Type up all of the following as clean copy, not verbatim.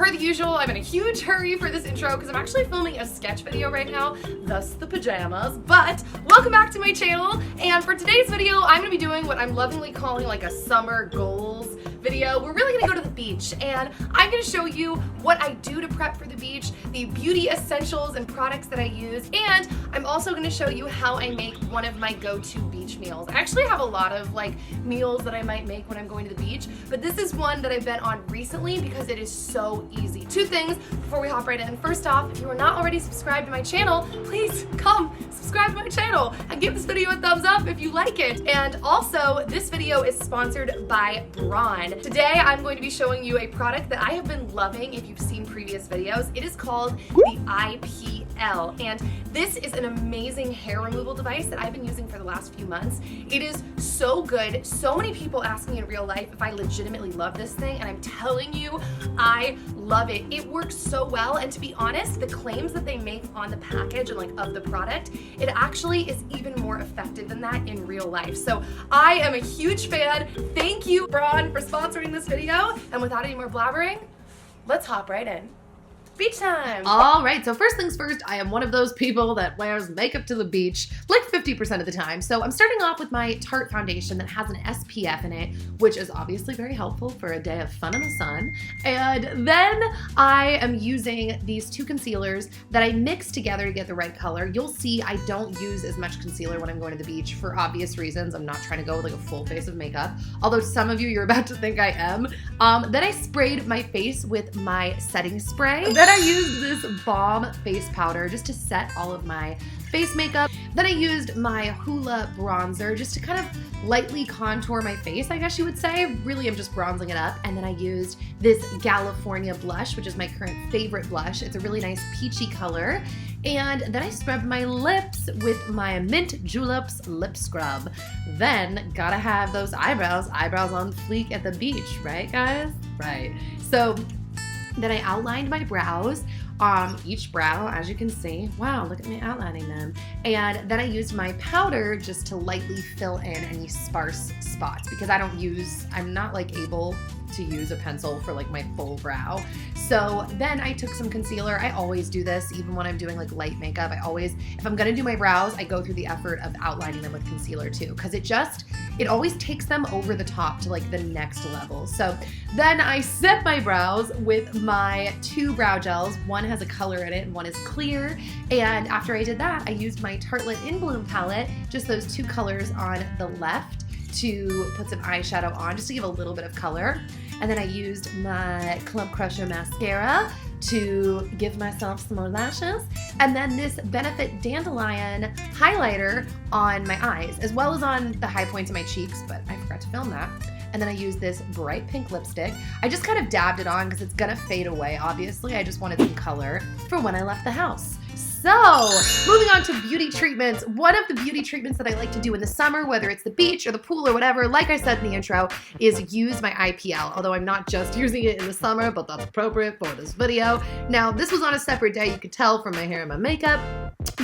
Per the usual, I'm in a huge hurry for this intro because I'm actually filming a sketch video right now, thus the pajamas. But welcome back to my channel, and for today's video, I'm gonna be doing what I'm lovingly calling like a summer goals video. We're really gonna go to the beach, and I'm gonna show you what I do to prep for the beach, the beauty essentials and products that I use, and I'm also gonna show you how I make one of my go-to beach meals. I actually have a lot of like meals that I might make when I'm going to the beach, but this is one that I've been on recently because it is so easy. Two things before we hop right in. First off, if you are not already subscribed to my channel, please come subscribe to my channel and give this video a thumbs up if you like it. And also, this video is sponsored by Braun. Today, I'm going to be showing you a product that I have been loving if you've seen previous videos. It is called the IPL, and this is an amazing hair removal device that I've been using for the last few months. It is so good. So many people ask me in real life if I legitimately love this thing, and I'm telling you, I love it. It works so well, and to be honest, the claims that they make on the package and like of the product, it actually is even more effective than that in real life. So I am a huge fan. Thank you, Braun, for sponsoring this video. And without any more blabbering, let's hop right in. Beach time! All right, so first things first, I am one of those people that wears makeup to the beach like 50% of the time. So I'm starting off with my Tarte foundation that has an SPF in it, which is obviously very helpful for a day of fun in the sun. And then I am using these two concealers that I mix together to get the right color. You'll see I don't use as much concealer when I'm going to the beach for obvious reasons. I'm not trying to go with like a full face of makeup, although some of you, you're about to think I am. Then I sprayed my face with my setting spray. Then I used this balm face powder just to set all of my face makeup. Then I used my Hoola bronzer just to kind of lightly contour my face, I guess you would say. Really, I'm just bronzing it up. And then I used this California blush, which is my current favorite blush. It's a really nice peachy color. And then I scrubbed my lips with my Mint Juleps lip scrub. Then gotta have those eyebrows on fleek at the beach, right guys? Right. So then I outlined my brows, each brow, as you can see. Wow, look at me outlining them. And then I used my powder just to lightly fill in any sparse spots because I'm not like able to use a pencil for like my full brow. So then I took some concealer. I always do this, even when I'm doing like light makeup. If I'm gonna do my brows, I go through the effort of outlining them with concealer too, because it always takes them over the top to like the next level. So then I set my brows with my two brow gels. One has a color in it and one is clear. And after I did that, I used my Tartelette In Bloom palette, just those two colors on the left, to put some eyeshadow on just to give a little bit of color. And then I used my Club Crusher mascara to give myself some more lashes. And then this Benefit Dandelion highlighter on my eyes, as well as on the high points of my cheeks, but I forgot to film that. And then I used this bright pink lipstick. I just kind of dabbed it on because it's gonna fade away, obviously. I just wanted some color for when I left the house. So, moving on to beauty treatments. One of the beauty treatments that I like to do in the summer, whether it's the beach or the pool or whatever, like I said in the intro, is use my IPL. Although I'm not just using it in the summer, but that's appropriate for this video. Now, this was on a separate day, you could tell from my hair and my makeup.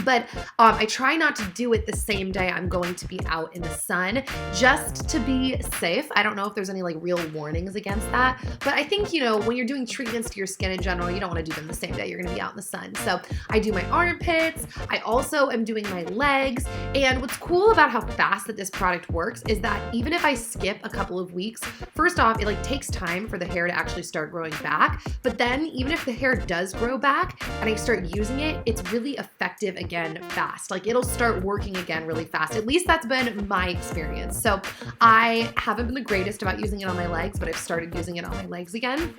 But I try not to do it the same day I'm going to be out in the sun, just to be safe. I don't know if there's any like real warnings against that, but I think, you know, when you're doing treatments to your skin in general, you don't want to do them the same day you're going to be out in the sun. So I do my armpits. I also am doing my legs. And what's cool about how fast that this product works is that even if I skip a couple of weeks, first off, it like takes time for the hair to actually start growing back. But then even if the hair does grow back and I start using it, it's really effective again fast. Like it'll start working again really fast. At least that's been my experience. So I haven't been the greatest about using it on my legs, but I've started using it on my legs again.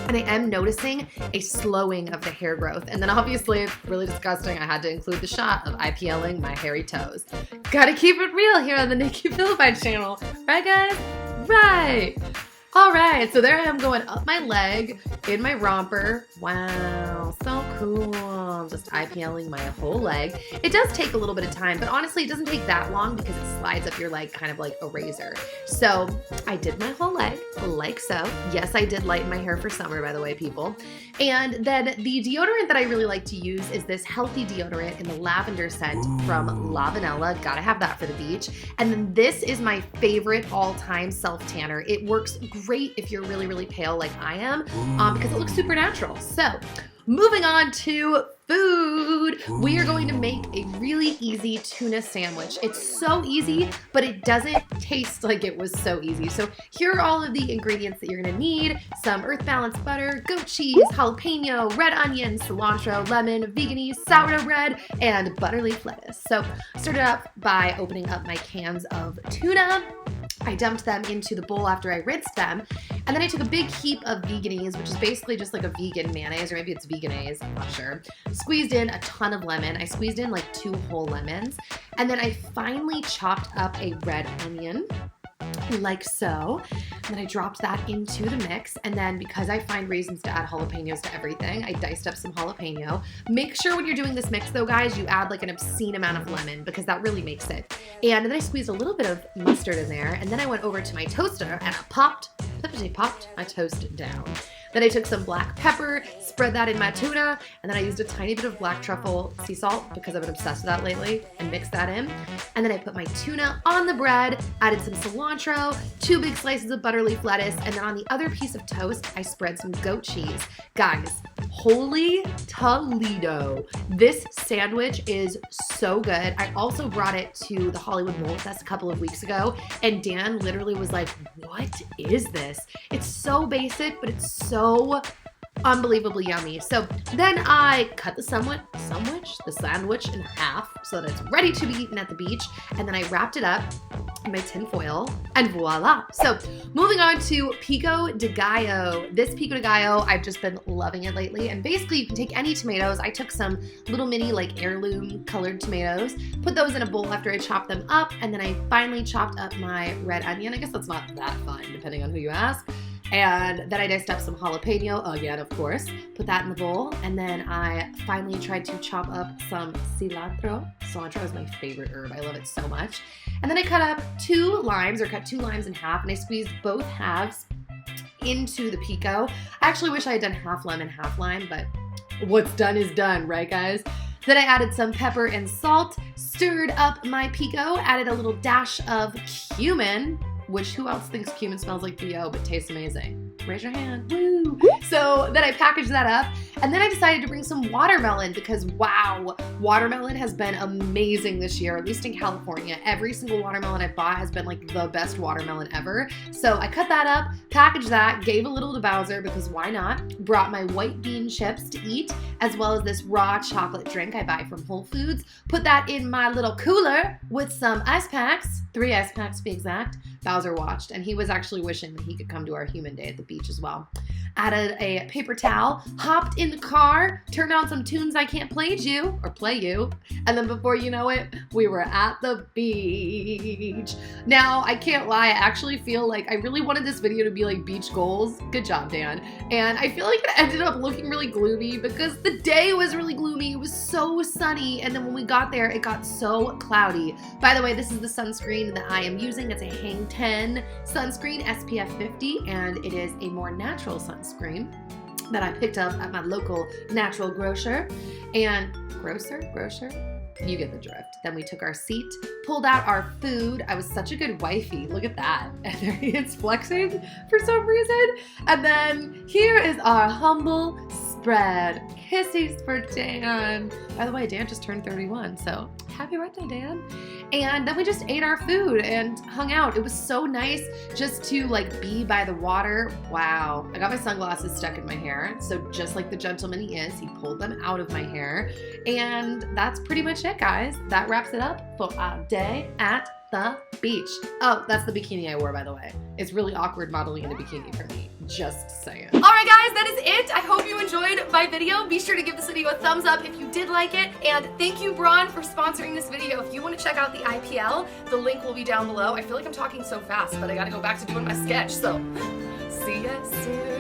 And I am noticing a slowing of the hair growth. And then obviously, really disgusting, I had to include the shot of IPLing my hairy toes. Gotta keep it real here on the Nikki Philippine channel. Right, guys? Right. All right, so there I am going up my leg in my romper. Wow, so cool. I'm just IPLing my whole leg. It does take a little bit of time, but honestly, it doesn't take that long because it slides up your leg kind of like a razor. So I did my whole leg like so. Yes, I did lighten my hair for summer, by the way, people. And then the deodorant that I really like to use is this healthy deodorant in the lavender scent from La Vanilla. Gotta have that for the beach. And then this is my favorite all-time self-tanner. It works great if you're really, really pale like I am, because it looks super natural. So moving on to food, we are going to make a really easy tuna sandwich. It's so easy, but it doesn't taste like it was so easy. So here are all of the ingredients that you're gonna need: some earth balanced butter, goat cheese, jalapeno, red onion, cilantro, lemon, veganese, sourdough bread, and butterleaf lettuce. So I started up by opening up my cans of tuna. I dumped them into the bowl after I rinsed them, and then I took a big heap of veganese, which is basically just like a vegan mayonnaise, or maybe it's veganese, I'm not sure. Squeezed in a ton of lemon. I squeezed in like 2 whole lemons, and then I finely chopped up a red onion, like so. And then I dropped that into the mix, and then because I find reasons to add jalapenos to everything, I diced up some jalapeno. Make sure when you're doing this mix though, guys, you add like an obscene amount of lemon, because that really makes it. And then I squeezed a little bit of mustard in there, and then I went over to my toaster and I popped my toast down. Then I took some black pepper, spread that in my tuna, and then I used a tiny bit of black truffle sea salt because I've been obsessed with that lately, and mixed that in. And then I put my tuna on the bread, added some cilantro, 2 big slices of butterleaf lettuce, and then on the other piece of toast, I spread some goat cheese. Guys, holy Toledo. This sandwich is so good. I also brought it to the Hollywood Bowl Fest a couple of weeks ago, and Dan literally was like, what is this? It's so basic, but it's so unbelievably yummy. So then I cut the sandwich in half so that it's ready to be eaten at the beach, and then I wrapped it up in my tin foil, and voila. So moving on to Pico de Gallo. This Pico de Gallo, I've just been loving it lately, and basically you can take any tomatoes. I took some little mini like heirloom colored tomatoes, put those in a bowl after I chopped them up, and then I finally chopped up my red onion. I guess that's not that fun depending on who you ask. And then I diced up some jalapeno, again, of course, put that in the bowl, and then I finally tried to chop up some cilantro. Cilantro is my favorite herb. I love it so much. And then I cut 2 limes in half, and I squeezed both halves into the pico. I actually wish I had done half lemon, half lime, but what's done is done, right, guys? Then I added some pepper and salt, stirred up my pico, added a little dash of cumin, which who else thinks cumin smells like BO but tastes amazing? Raise your hand. Woo! So then I packaged that up, and then I decided to bring some watermelon because wow, watermelon has been amazing this year, at least in California. Every single watermelon I bought has been like the best watermelon ever. So I cut that up, packaged that, gave a little to Bowser because why not? Brought my white bean chips to eat, as well as this raw chocolate drink I buy from Whole Foods. Put that in my little cooler with some ice packs, 3 ice packs to be exact. Bowser watched, and he was actually wishing that he could come to our human day at the beach as well. Added a paper towel, hopped in the car, turned on some tunes I can't play you, and then before you know it, we were at the beach. Now, I can't lie, I actually feel like I really wanted this video to be like beach goals. Good job, Dan. And I feel like it ended up looking really gloomy because the day was really gloomy. It was so sunny, and then when we got there, it got so cloudy. By the way, this is the sunscreen that I am using. It's a Hang 10 sunscreen, SPF 50, and it is a more natural sunscreen that I picked up at my local natural grocer. And grocer? You get the drift. Then we took our seat, pulled out our food. I was such a good wifey. Look at that. And there he is flexing for some reason. And then here is our humble spread. Kissies for Dan. By the way, Dan just turned 31, so happy birthday, Dan. And then we just ate our food and hung out. It was so nice just to like be by the water. Wow. I got my sunglasses stuck in my hair. So just like the gentleman he is, he pulled them out of my hair. And that's pretty much it, guys. That wraps it up for our day at the beach. Oh, that's the bikini I wore, by the way. It's really awkward modeling in a bikini for me. Just saying. All right, guys, that is it. I hope you enjoyed my video. Be sure to give this video a thumbs up if you did like it. And thank you, Braun, for sponsoring this video. If you want to check out the IPL, the link will be down below. I feel like I'm talking so fast, but I got to go back to doing my sketch. So, see ya soon.